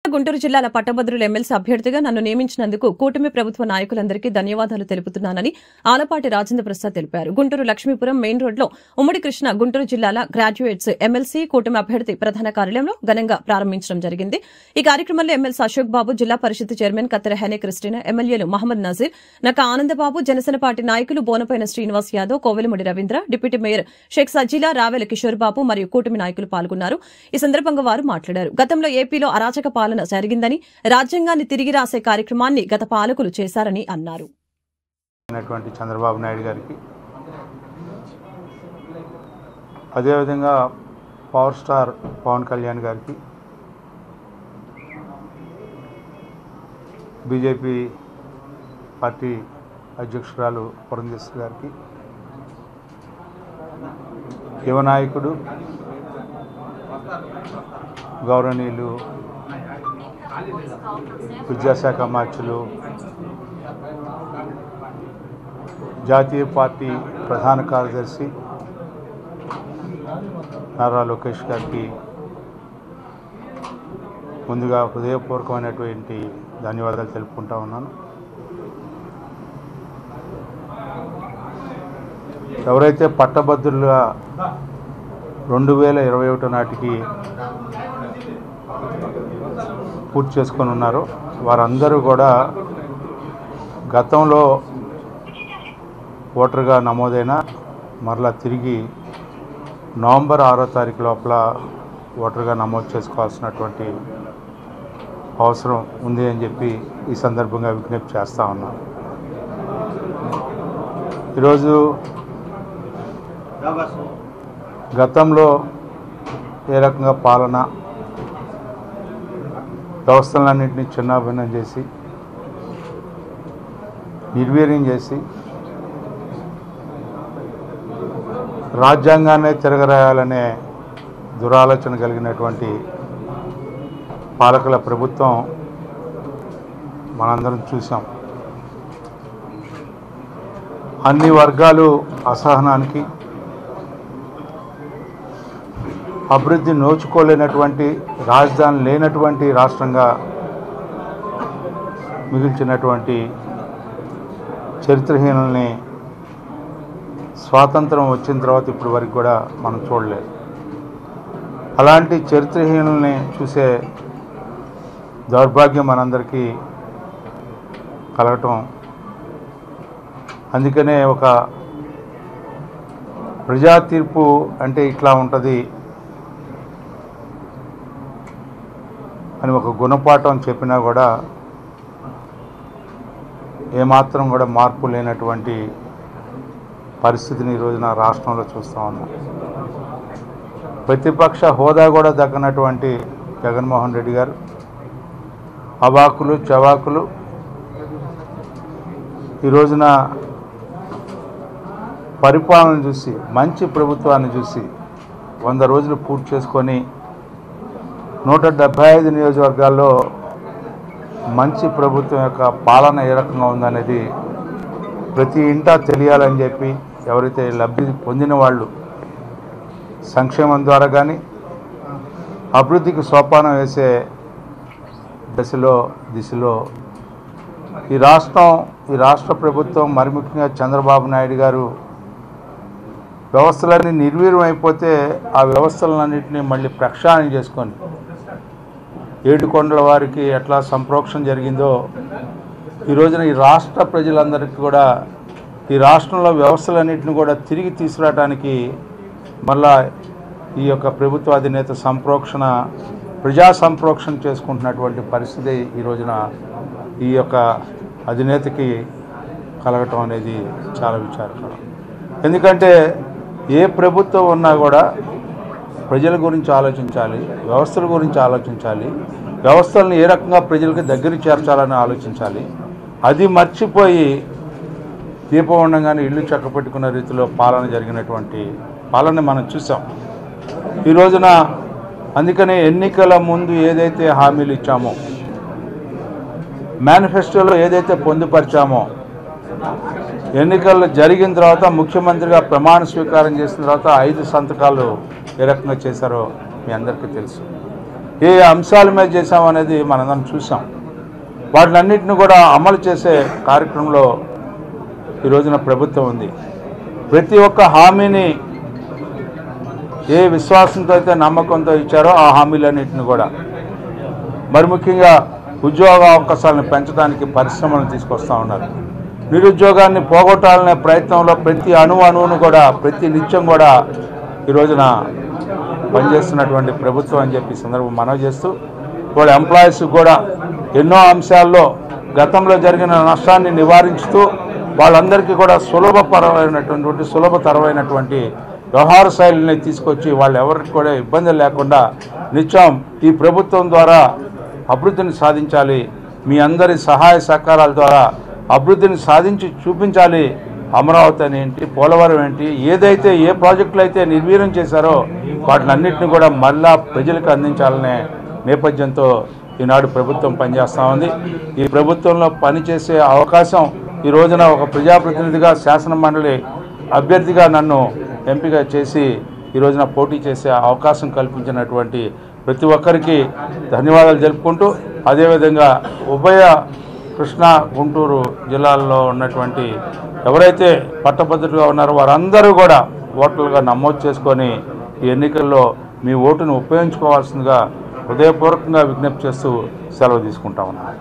గుంటూరు జిల్లాల పట్టభద్రుల ఎమ్మెల్సీ అభ్యర్థిగా నన్ను నియమించినందుకు కూటమి ప్రభుత్వ నాయకులందరికీ ధన్యవాదాలు తెలుపుతున్నానని ఆలపాటి రాజేంద్ర ప్రసాద్ తెలిపారు. గుంటూరు లక్ష్మీపురం మెయిన్ రోడ్లో ఉమ్మడి కృష్ణ గుంటూరు జిల్లాల గ్రాడ్యుయేట్స్ ఎమ్మెల్సీ కూటమి అభ్యర్థి ప్రధాన కార్యాలయంలో ఘనంగా ప్రారంభించడం జరిగింది. ఈ కార్యక్రమంలో ఎమ్మెల్సీ అశోక్ బాబు, జిల్లా పరిషత్ చైర్మన్ కత్తెర హెనే క్రిస్టినా, ఎమ్మెల్యేలు మహమ్మద్ నజీర్, నక ఆనందబాబు, జనసేన పార్టీ నాయకులు బోనపైన శ్రీనివాస్ యాదవ్, కోవెలముడి రవీంద్ర, డిప్యూటీ మేయర్ షేక్ సజీలా, రావెల కిషోర్ బాబు మరియు కూటమి నాయకులు పాల్గొన్నారు. ఈ సందర్భంగా వారు మాట్లాడారు. గతంలో ఏపీలో అరాచక పాలన జరిగిందని, రాజ్యాంగాన్ని తిరిగి రాసే కార్యక్రమాన్ని గత పాలకులు చేశారని అన్నారు. చంద్రబాబు నాయుడు గారికి, అదేవిధంగా పవర్ స్టార్ పవన్ కళ్యాణ్ గారికి, బీజేపీ పార్టీ అధ్యక్షురాలు పురంధేశ్వరి గారికి, యువ నాయకుడు గౌరవనీయులు విద్యాశాఖ మార్చులు, జాతీయ పార్టీ ప్రధాన కార్యదర్శి నారా లోకేష్ గారికి ముందుగా హృదయపూర్వకమైనటువంటి ధన్యవాదాలు తెలుపుకుంటా ఉన్నాను. ఎవరైతే పట్టభద్రులుగా 2021 నాటికి పూర్తి చేసుకొని ఉన్నారో వారందరూ కూడా గతంలో ఓటర్గా నమోదైన మరలా తిరిగి నవంబర్ 6వ తారీఖు లోపల ఓటర్గా నమోదు చేసుకోవాల్సినటువంటి అవసరం ఉంది అని చెప్పి ఈ సందర్భంగా విజ్ఞప్తి చేస్తూ ఉన్నాను. ఈరోజు గతంలో ఏ రకంగా పాలన వ్యవస్థలన్నింటినీ చిన్నాభిన్నం చేసి నిర్వీర్యం చేసి రాజ్యాంగాన్నే తిరగరాయాలనే దురాలోచన కలిగినటువంటి పాలకుల ప్రభుత్వం మనందరం చూసాం. అన్ని వర్గాలు అసహనానికి, అభివృద్ధి నోచుకోలేనటువంటి, రాజధాని లేనటువంటి రాష్ట్రంగా మిగిల్చినటువంటి చరిత్రహీనుల్ని స్వాతంత్రం వచ్చిన తర్వాత ఇప్పటి వరకు కూడా మనం చూడలేదు. అలాంటి చరిత్రహీనుల్ని చూసే దౌర్భాగ్యం మనందరికీ కలగటం, అందుకనే ఒక ప్రజా తీర్పు అంటే ఇట్లా ఉంటుంది అని ఒక గుణపాఠం చెప్పినా కూడా ఏమాత్రం కూడా మార్పు లేనటువంటి పరిస్థితిని ఈరోజున రాష్ట్రంలో చూస్తూ ఉన్నాం. ప్రతిపక్ష హోదా కూడా దక్కనటువంటి జగన్మోహన్ రెడ్డి గారు అవాకులు చవాకులు ఈరోజున పరిపాలన చూసి, మంచి ప్రభుత్వాన్ని చూసి 100 రోజులు పూర్తి చేసుకొని 175 నియోజకవర్గాల్లో మంచి ప్రభుత్వం యొక్క పాలన ఏ రకంగా ఉందనేది ప్రతి ఇంటా తెలియాలని చెప్పి ఎవరైతే లబ్ధి పొందిన వాళ్ళు సంక్షేమం ద్వారా కానీ అభివృద్ధికి సోపానం వేసే దిశలో ఈ రాష్ట్ర ప్రభుత్వం, మరి ముఖ్యంగా చంద్రబాబు నాయుడు గారు వ్యవస్థలన్నీ నిర్వీర్యం అయిపోతే ఆ వ్యవస్థలన్నింటినీ మళ్ళీ ప్రక్షాళన చేసుకొని ఏడుకొండల వారికి ఎట్లా సంప్రోక్షణ జరిగిందో ఈ రోజున ఈ రాష్ట్ర ప్రజలందరికీ కూడా ఈ రాష్ట్రంలో వ్యవస్థలన్నింటినీ కూడా తిరిగి తీసుకురావడానికి మళ్ళా ఈ యొక్క ప్రభుత్వ అధినేత ప్రజా సంప్రోక్షణ చేసుకుంటున్నటువంటి పరిస్థితి ఈ రోజున ఈ యొక్క అధినేతకి కలగటం అనేది చాలా విచారకరం. ఎందుకంటే ఏ ప్రభుత్వం ఉన్నా కూడా ప్రజల గురించి ఆలోచించాలి, వ్యవస్థల గురించి ఆలోచించాలి, వ్యవస్థలను ఏ రకంగా ప్రజలకు దగ్గరికి చేర్చాలని ఆలోచించాలి. అది మర్చిపోయి దీపం ఉండగానే ఇల్లు చక్కపెట్టుకున్న రీతిలో పాలన జరిగినటువంటి పాలన మనం చూసాం ఈ రోజున. అందుకనే ఎన్నికల ముందు ఏదైతే హామీలు ఇచ్చామో, మేనిఫెస్టోలో ఏదైతే పొందుపరిచామో, ఎన్నికలు జరిగిన తర్వాత ముఖ్యమంత్రిగా ప్రమాణ స్వీకారం చేసిన తర్వాత 5 సంతకాలు ఏ రకంగా చేశారో మీ అందరికీ తెలుసు. ఏ అంశాల మీద చేశామనేది మనందరం చూసాం. వాటిలన్నింటినీ కూడా అమలు చేసే కార్యక్రమంలో ఈ రోజున ప్రభుత్వం ఉంది. ప్రతి ఒక్క హామీని ఏ విశ్వాసంతో అయితే నమ్మకంతో ఇచ్చారో ఆ హామీలన్నింటినీ కూడా మరి ముఖ్యంగా ఉద్యోగ అవకాశాలను పెంచడానికి పరిశ్రమలను తీసుకొస్తూ ఉన్నారు. నిరుద్యోగాన్ని పోగొట్టాలనే ప్రయత్నంలో ప్రతి అణువును కూడా ప్రతి నిత్యం కూడా ఈ రోజున పనిచేస్తున్నటువంటి ప్రభుత్వం అని చెప్పి సందర్భం మనవి చేస్తూ వాళ్ళ ఎంప్లాయీస్ కూడా ఎన్నో అంశాల్లో గతంలో జరిగిన నష్టాన్ని నివారించుతూ వాళ్ళందరికీ కూడా సులభతరమైనటువంటి వ్యవహార శైలిని తీసుకొచ్చి వాళ్ళు ఎవరికి కూడా ఇబ్బంది లేకుండా నిత్యం ఈ ప్రభుత్వం ద్వారా అభివృద్ధిని సాధించాలి, మీ అందరి సహాయ సహకారాల ద్వారా అభివృద్ధిని సాధించి చూపించాలి. అమరావతి అని ఏంటి, పోలవరం ఏంటి, ఏదైతే ఏ ప్రాజెక్టులు అయితే నిర్వీర్యం చేశారో వాటినన్నింటినీ కూడా మళ్ళా ప్రజలకు అందించాలనే నేపథ్యంతో ఈనాడు ప్రభుత్వం పనిచేస్తూ ఉంది. ఈ ప్రభుత్వంలో పనిచేసే అవకాశం ఈ రోజున ఒక ప్రజాప్రతినిధిగా శాసన మండలి అభ్యర్థిగా నన్ను ఎంపిక చేసి ఈ రోజున పోటీ చేసే అవకాశం కల్పించినటువంటి ప్రతి ఒక్కరికి ధన్యవాదాలు తెలుపుకుంటూ, అదేవిధంగా ఉభయ కృష్ణా గుంటూరు జిల్లాల్లో ఉన్నటువంటి ఎవరైతే పట్టభద్రులుగా ఉన్నారో వారందరూ కూడా ఓటర్లుగా నమోదు చేసుకొని ఈ ఎన్నికల్లో మీ ఓటును ఉపయోగించుకోవాల్సిందిగా హృదయపూర్వకంగా విజ్ఞప్తి చేస్తూ సెలవు తీసుకుంటా ఉన్నాను.